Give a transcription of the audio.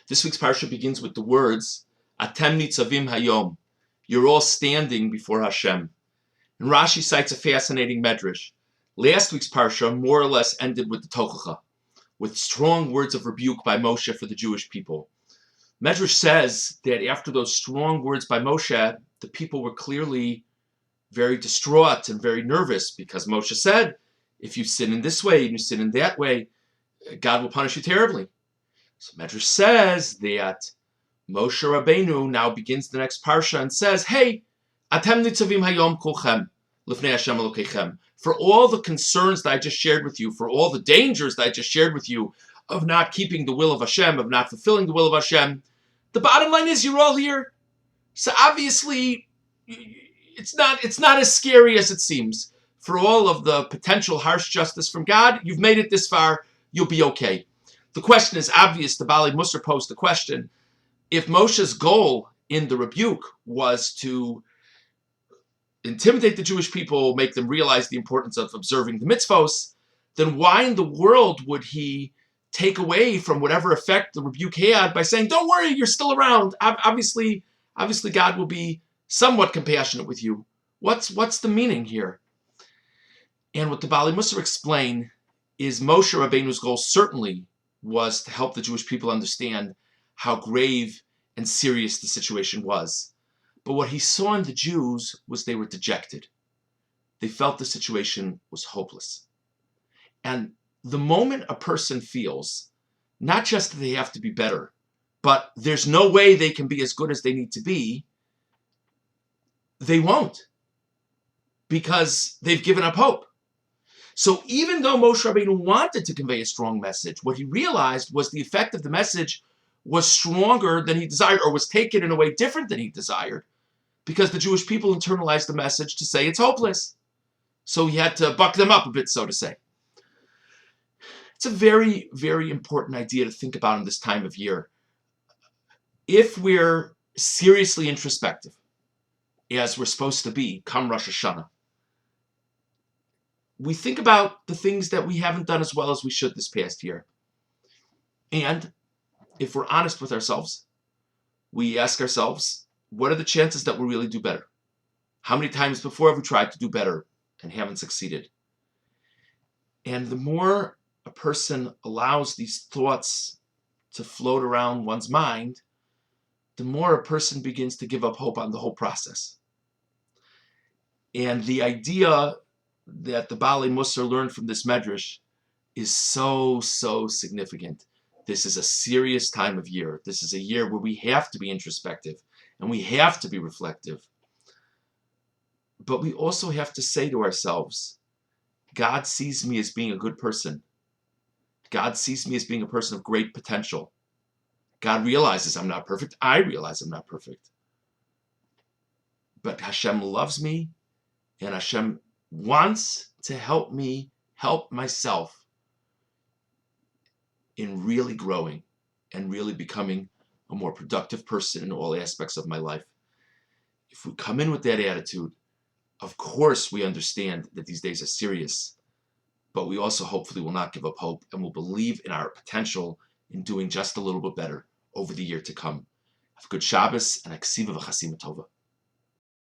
This week's parsha begins with the words, Atem Nitzavim Hayom. You're all standing before Hashem. And Rashi cites a fascinating medrash. Last week's parsha more or less ended with the Tochacha, with strong words of rebuke by Moshe for the Jewish people. Medrash says that after those strong words by Moshe, the people were clearly very distraught and very nervous because Moshe said, if you sin in this way and you sin in that way, God will punish you terribly. So Medrash says that Moshe Rabbeinu now begins the next parsha and says, hey, Atem Nitzavim Hayom Kulchem Lifnei Hashem Elokeichem. For all the concerns that I just shared with you, for all the dangers that I just shared with you of not keeping the will of Hashem, of not fulfilling the will of Hashem, the bottom line is you're all here. So obviously, it's not as scary as it seems. For all of the potential harsh justice from God, you've made it this far, you'll be okay. The question is obvious. The Baalei Musar posed the question. If Moshe's goal in the rebuke was to intimidate the Jewish people, make them realize the importance of observing the mitzvos, then why in the world would he take away from whatever effect the rebuke had by saying, don't worry, you're still around. Obviously God will be somewhat compassionate with you. What's the meaning here? And what the Baalei Musar explain is Moshe Rabbeinu's goal certainly was to help the Jewish people understand how grave and serious the situation was. But what he saw in the Jews was they were dejected. They felt the situation was hopeless. And the moment a person feels, not just that they have to be better, but there's no way they can be as good as they need to be, they won't. Because they've given up hope. So even though Moshe Rabbeinu wanted to convey a strong message, what he realized was the effect of the message was stronger than he desired, or was taken in a way different than he desired, because the Jewish people internalized the message to say it's hopeless. So he had to buck them up a bit, so to say. It's a very, very important idea to think about in this time of year. If we're seriously introspective, as we're supposed to be, come Rosh Hashanah, we think about the things that we haven't done as well as we should this past year. And if we're honest with ourselves, we ask ourselves, what are the chances that we'll really do better? How many times before have we tried to do better and haven't succeeded? And the more a person allows these thoughts to float around one's mind, the more a person begins to give up hope on the whole process. And the idea that the Baalei Musar learned from this medrash is so significant. This is a serious time of year. This is a year where we have to be introspective and we have to be reflective. But we also have to say to ourselves, God sees me as being a good person. God sees me as being a person of great potential. God realizes I'm not perfect. I realize I'm not perfect. But Hashem loves me, and Hashem wants to help me help myself in really growing and really becoming a more productive person in all aspects of my life. If we come in with that attitude, of course we understand that these days are serious, but we also hopefully will not give up hope and will believe in our potential in doing just a little bit better over the year to come. Have a good Shabbos and a Ksiva v'Chasima Tova.